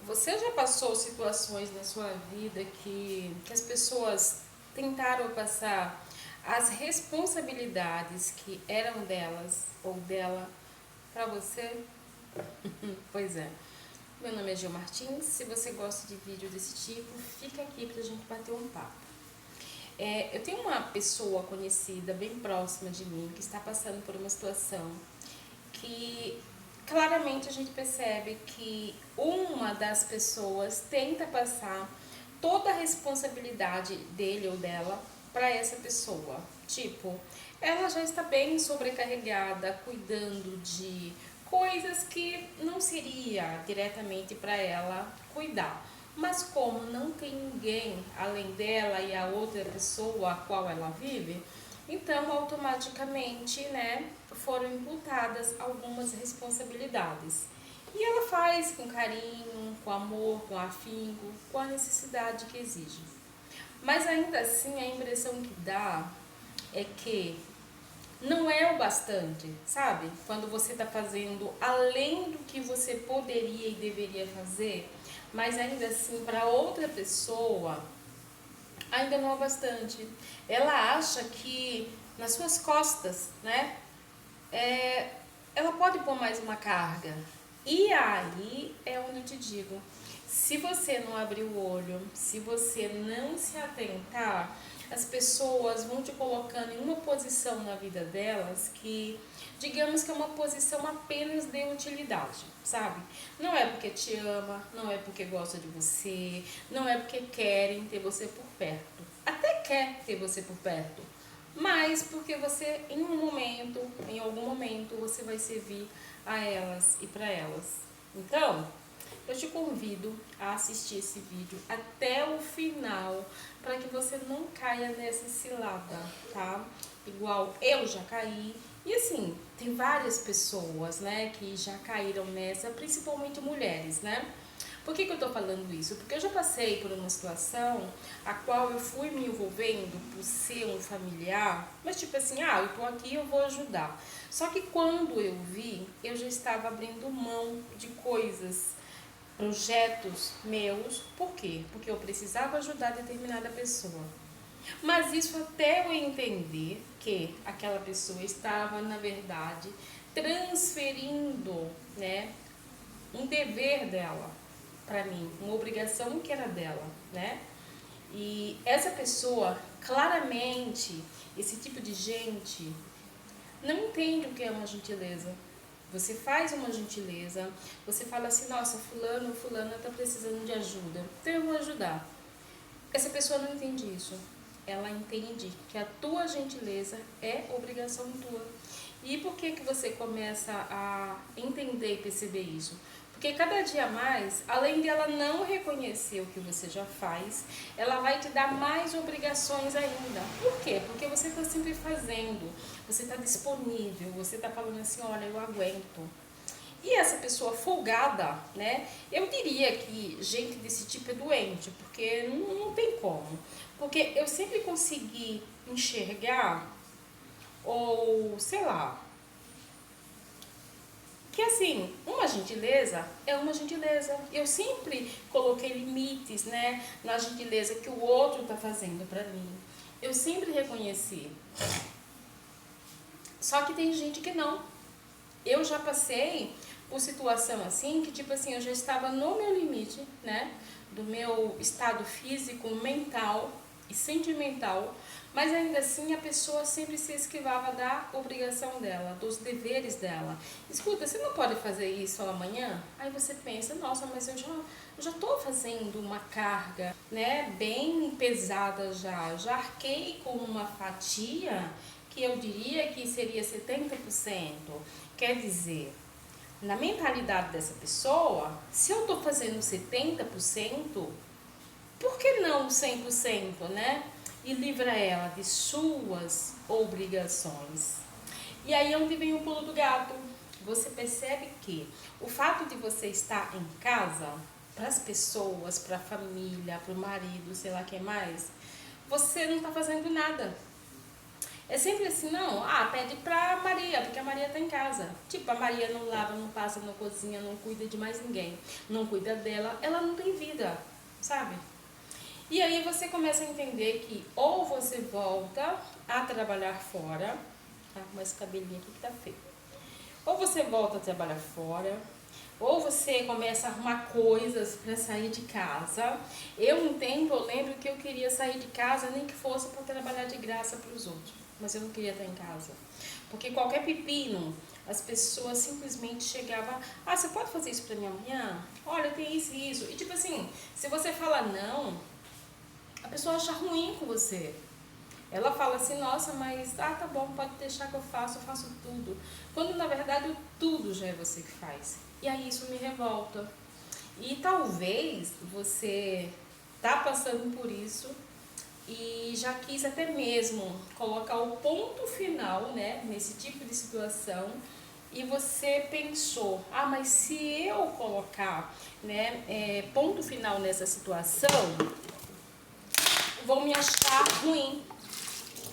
Você já passou situações na sua vida que as pessoas tentaram passar as responsabilidades que eram delas ou dela para você? Pois é. Meu nome é Gil Martins. Se você gosta de vídeo desse tipo, fica aqui pra gente bater um papo. Eu tenho uma pessoa conhecida, bem próxima de mim, que está passando por uma situação que claramente a gente percebe que uma das pessoas tenta passar toda a responsabilidade dele ou dela para essa pessoa. Tipo, ela já está bem sobrecarregada, cuidando de coisas que não seria diretamente para ela cuidar. Mas como não tem ninguém além dela e a outra pessoa a qual ela vive, então automaticamente, né, foram imputadas algumas responsabilidades. E ela faz com carinho, com amor, com afinco, com a necessidade que exige. Mas ainda assim a impressão que dá é que não é o bastante, sabe? Quando você está fazendo além do que você poderia e deveria fazer, mas ainda assim para outra pessoa ainda não é o bastante. Ela acha que nas suas costas, né, é, ela pode pôr mais uma carga. E aí é onde eu te digo, se você não abrir o olho, se você não se atentar, as pessoas vão te colocando em uma posição na vida delas que, digamos que é uma posição apenas de utilidade, sabe? Não é porque te ama, não é porque gosta de você, não é porque querem ter você por perto. Até quer ter você por perto, mas porque você em um momento, em algum momento, você vai servir a elas e para elas. Então, eu te convido a assistir esse vídeo até o final para que você não caia nessa cilada, tá? Igual eu já caí. E assim, tem várias pessoas, né, que já caíram nessa, principalmente mulheres, né? Por que eu tô falando isso? Porque eu já passei por uma situação a qual eu fui me envolvendo por ser um familiar, mas tipo assim, eu tô aqui, eu vou ajudar. Só que quando eu vi, eu já estava abrindo mão de coisas, projetos meus. Por quê? Porque eu precisava ajudar determinada pessoa. Mas isso até eu entender que aquela pessoa estava, na verdade, transferindo, né, um dever dela para mim, uma obrigação que era dela, né? E essa pessoa, claramente, esse tipo de gente não entende o que é uma gentileza. Você faz uma gentileza, você fala assim, nossa, fulano ou fulana tá precisando de ajuda, então eu vou ajudar. Essa pessoa não entende isso. Ela entende que a tua gentileza é obrigação tua. E por que você começa a entender e perceber isso? Porque cada dia mais, além de ela não reconhecer o que você já faz, ela vai te dar mais obrigações ainda. Por quê? Porque você está sempre fazendo, você está disponível, você está falando assim, olha, eu aguento. E essa pessoa folgada, né? Eu diria que gente desse tipo é doente, porque não tem como. Porque eu sempre consegui enxergar, ou sei lá, que assim, uma gentileza é uma gentileza. Eu sempre coloquei limites, né, na gentileza que o outro tá fazendo pra mim. Eu sempre reconheci. Só que tem gente que não. Eu já passei por situação assim, que tipo assim, eu já estava no meu limite, né, do meu estado físico, mental e sentimental, mas ainda assim a pessoa sempre se esquivava da obrigação dela, dos deveres dela. Escuta, você não pode fazer isso amanhã? Aí você pensa, nossa, mas eu já tô fazendo uma carga, né, bem pesada já arquei com uma fatia que eu diria que seria 70%. Quer dizer, na mentalidade dessa pessoa, se eu estou fazendo 70%, por que não 100%, né? E livra ela de suas obrigações. E aí é onde vem o pulo do gato. Você percebe que o fato de você estar em casa, para as pessoas, para a família, para o marido, sei lá quem mais, você não está fazendo nada. É sempre assim, não, pede pra Maria, porque a Maria tá em casa. Tipo, a Maria não lava, não passa na cozinha, não cuida de mais ninguém, não cuida dela, ela não tem vida, sabe? E aí você começa a entender que ou você volta a trabalhar fora, tá? Com esse cabelinho aqui que tá feio. Ou você volta a trabalhar fora, ou você começa a arrumar coisas para sair de casa. Eu, um tempo, eu lembro que eu queria sair de casa, nem que fosse para trabalhar de graça para os outros. Mas eu não queria estar em casa. Porque qualquer pepino, as pessoas simplesmente chegavam, você pode fazer isso para mim amanhã? Olha, tem isso e isso. E tipo assim, se você fala não, a pessoa acha ruim com você. Ela fala assim, nossa, mas tá bom, pode deixar que eu faço tudo. Quando na verdade o tudo já é você que faz. E aí isso me revolta. E talvez você tá passando por isso e já quis até mesmo colocar o ponto final, né, nesse tipo de situação. E você pensou, mas se eu colocar, né, ponto final nessa situação, vão me achar ruim.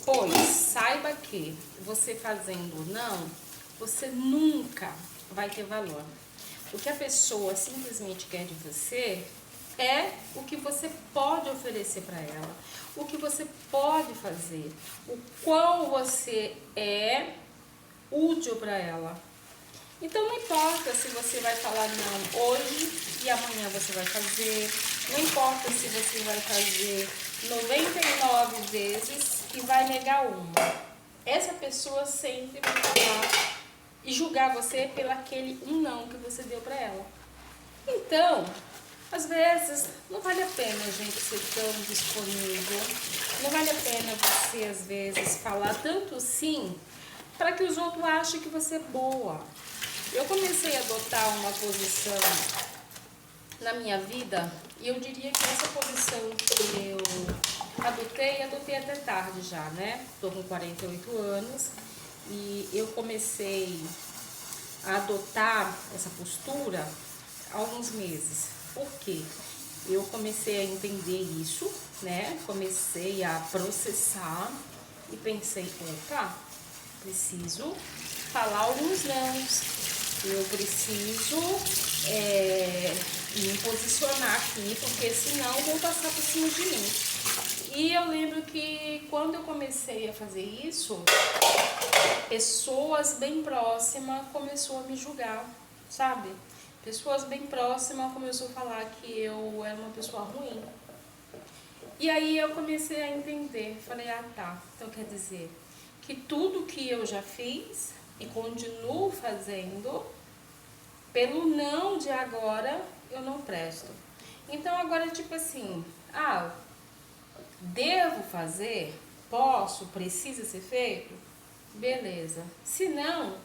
Pois saiba que você fazendo não, você nunca vai ter valor. O que a pessoa simplesmente quer de você é o que você pode oferecer para ela, o que você pode fazer, o quão você é útil para ela. Então não importa se você vai falar não hoje e amanhã você vai fazer, não importa se você vai fazer 99 vezes e vai negar uma. Essa pessoa sempre vai falar e julgar você pelo aquele um não que você deu para ela. Então, às vezes, não vale a pena a gente ser tão disponível, não vale a pena você, às vezes, falar tanto sim para que os outros achem que você é boa. Eu comecei a adotar uma posição na minha vida e eu diria que essa posição que eu adotei até tarde já, né? Tô com 48 anos e eu comecei a adotar essa postura há alguns meses. Por quê? Eu comecei a entender isso, né? Comecei a processar e pensei, opa, preciso falar alguns nãos, eu preciso me posicionar aqui, porque senão vão passar por cima de mim. E eu lembro que quando eu comecei a fazer isso, pessoas bem próximas começaram a me julgar, sabe? Pessoas bem próximas começaram a falar que eu era uma pessoa ruim. E aí eu comecei a entender, falei, tá, então quer dizer que tudo que eu já fiz e continuo fazendo, pelo não de agora, eu não presto. Então agora tipo assim, devo fazer? Posso? Precisa ser feito? Beleza. Se não,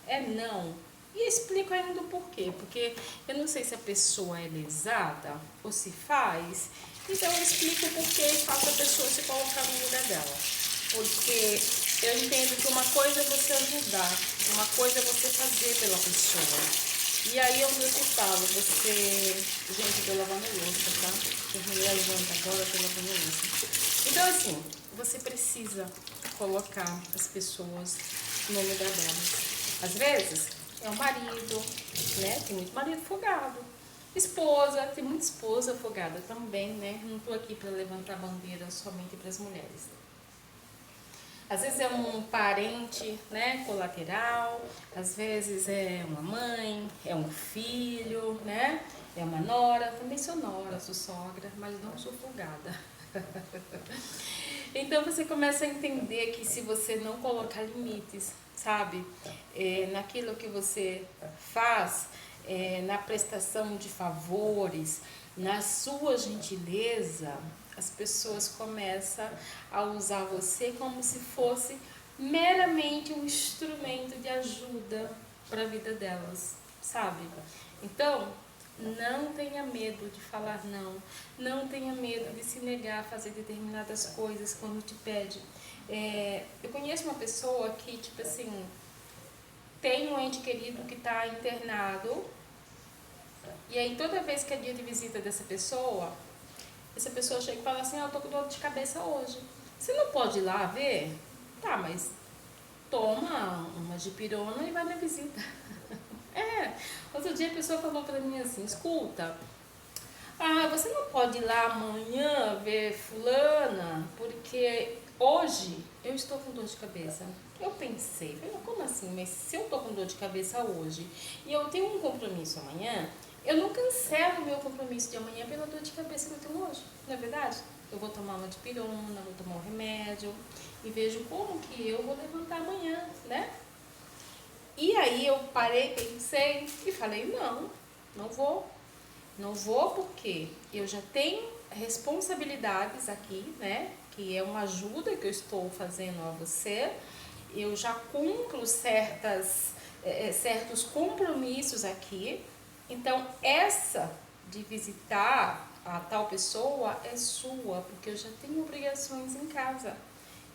é não. E explico ainda o porquê. Porque eu não sei se a pessoa é lesada ou se faz. Então eu explico o porquê e faço a pessoa se colocar no lugar dela. Porque eu entendo que uma coisa é você ajudar, uma coisa é você fazer pela pessoa. E aí eu te falo, você... Gente, eu tô lavando louça, tá? Terminei a janta agora, eu tô lavando louça. Então assim, você precisa colocar as pessoas no lugar delas. Às vezes, é o marido, né? Tem muito marido folgado. Esposa, tem muita esposa folgada também, né? Não tô aqui para levantar bandeira somente para as mulheres. Às vezes é um parente, né, colateral, às vezes é uma mãe, é um filho, né, é uma nora. Também sou nora, sou sogra, mas não sou folgada. Então você começa a entender que se você não colocar limites, sabe, naquilo que você faz, na prestação de favores, na sua gentileza, as pessoas começam a usar você como se fosse meramente um instrumento de ajuda para a vida delas, sabe? Então, não tenha medo de falar não, não tenha medo de se negar a fazer determinadas coisas quando te pede. Eu conheço uma pessoa que, tipo assim, tem um ente querido que está internado, e aí toda vez que é dia de visita dessa pessoa, essa pessoa chega e fala assim, eu tô com dor de cabeça hoje. Você não pode ir lá ver? Tá, mas toma uma dipirona e vai na visita. Outro dia a pessoa falou pra mim assim, escuta, você não pode ir lá amanhã ver fulana, porque hoje eu estou com dor de cabeça. Eu pensei, falei, como assim? Mas se eu tô com dor de cabeça hoje e eu tenho um compromisso amanhã, eu não cancelo o meu compromisso de amanhã pela dor de cabeça que eu tenho hoje, não é verdade? Eu vou tomar uma dipirona, vou tomar um remédio e vejo como que eu vou levantar amanhã, né? E aí eu parei, pensei e falei, não vou. Não vou porque eu já tenho responsabilidades aqui, né? Que é uma ajuda que eu estou fazendo a você. Eu já cumpro certos compromissos aqui. Então, essa de visitar a tal pessoa é sua, porque eu já tenho obrigações em casa.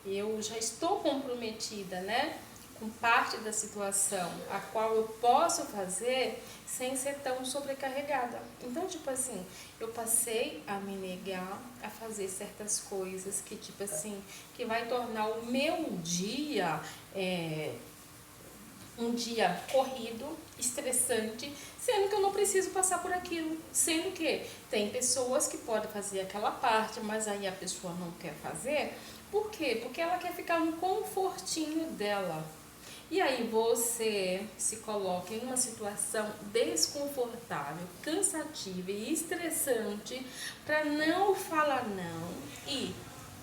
Eu já estou comprometida, né? Com parte da situação a qual eu posso fazer sem ser tão sobrecarregada. Então, tipo assim, eu passei a me negar a fazer certas coisas que, tipo assim, que vai tornar o meu dia um dia corrido, estressante, sendo que eu não preciso passar por aquilo. Sendo que tem pessoas que podem fazer aquela parte, mas aí a pessoa não quer fazer. Por quê? Porque ela quer ficar no confortinho dela. E aí você se coloca em uma situação desconfortável, cansativa e estressante para não falar não e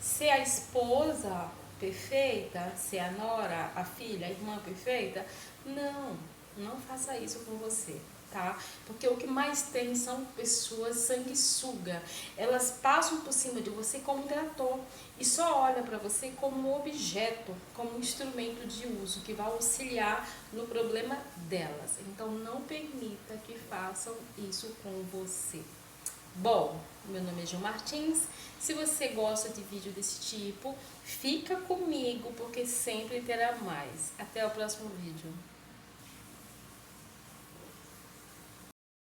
ser a esposa perfeita, ser a nora, a filha, a irmã perfeita. Não faça isso com você, tá? Porque o que mais tem são pessoas sanguessuga. Elas passam por cima de você como um trator e só olha para você como objeto, como instrumento de uso que vai auxiliar no problema delas. Então não permita que façam isso com você. Bom, meu nome é Gil Martins. Se você gosta de vídeo desse tipo, fica comigo porque sempre terá mais. Até o próximo vídeo.